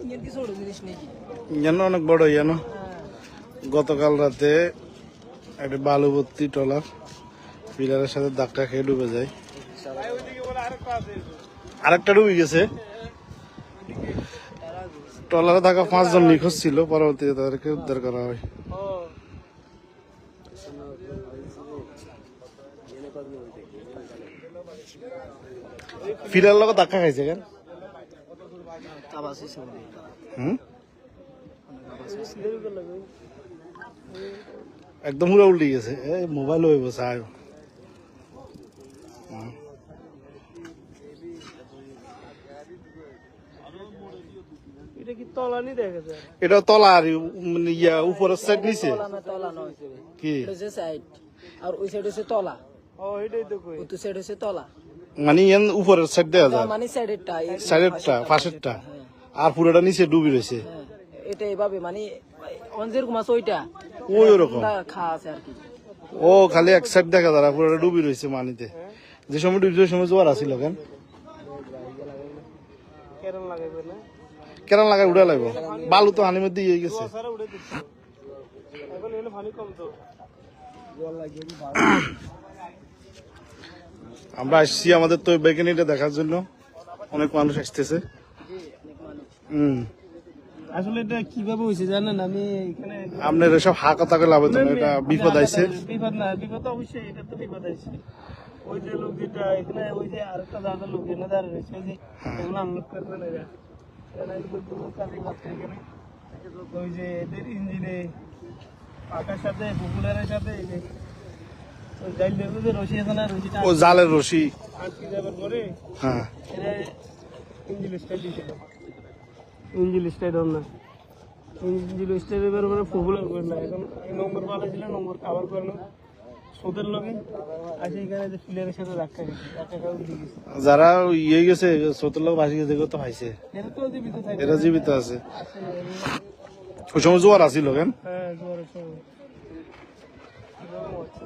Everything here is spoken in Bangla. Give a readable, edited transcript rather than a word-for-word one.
ইঞ্জিন অনেক বড় ইয়ানো। গতকাল রাতে একটা বালু ভর্তি ট্রলার পিলারের সাথে ধাক্কা খেয়ে ডুবে যায়। আরেকটা ডুবে গেছে। ট্রলারে থাকা 5 জন নিখোঁজ ছিল, পরবর্তীতে তাদেরকে উদ্ধার করা হয়। ফিরার লোক ধাক্কা খাইছে কেন? একদম পুরো উল্টে গেছে। মোবাইল হইব চাই। এটা তলা আর ইয়া উপরের সাইড নিচে কি আর ওই সাইড হচ্ছে তলা। ওই সাইড হচ্ছে তলা, মানে উপরের সাইড দেওয়া যায়, মানে সাইডেরটা সাইডেরটা পাশেরটা, আর পুরোটা নিচে ডুবি রয়েছে। এটা এভাবে মানে যেরকম আছে ওইটা ওই ওরকম খা আছে আর কি। ও খালি এক সাইড দেখা যায়, পুরোটা ডুবি রয়েছে মানিতে। যে সময় ডুবছে ওই সময় জোয়ার আসিল কেন? কেরান লাগাই উড়া লাগবে। বালু তো হানির মধ্যে ইয়ে গেছে। আমরা আসছি আমাদের তো বেকেনিটা দেখার জন্য, অনেক মানুষ আসতেছে। আসলে এটা কিভাবে হয়েছে জানেন? আমি এখানে আপনার এসব হা কথা করে লাভ হতো না, এটা বিপদ আইছে। বিপদ না, বিপদ অবশ্যই, এটা তো বিপদ আইছে। ওই যে লোক যেটা এখানে, ওই যে আরেকটা জায়গার লোক এখানে দাঁড়িয়ে রয়েছে, ওই যে এগুলো আনলোড করবে না এরা। ওই যে এদের ইঞ্জিনে পাকার সাথে পুকুরের সাথে ওই জাইলের যে রশি আছে না, রশিটা ও জালের রশি আটকে যাবার পরে হ্যাঁ ইঞ্জিন স্টার্ট দিয়েছিল। ইঞ্জিন স্টার্ট হল না, ইঞ্জিন স্টার্ট এবার মানে ফুগুলো করে না। এখন নম্বর পালা ছিল, নম্বর কাভার করে না সোদের লগে আসে এখানে যে ফিলারের সাথে ধাক্কা গেছে, ধাক্কা খাওয়া উঠে গেছে। যারা ইয়ে গেছে সত্তর লোক ভাসি গেছে তো পাইছে, এরা তো জীবিত থাকে, এরা জীবিত আছে। ওই সময় জোয়ার আসিল কেন? হ্যাঁ জোয়ারের সময়।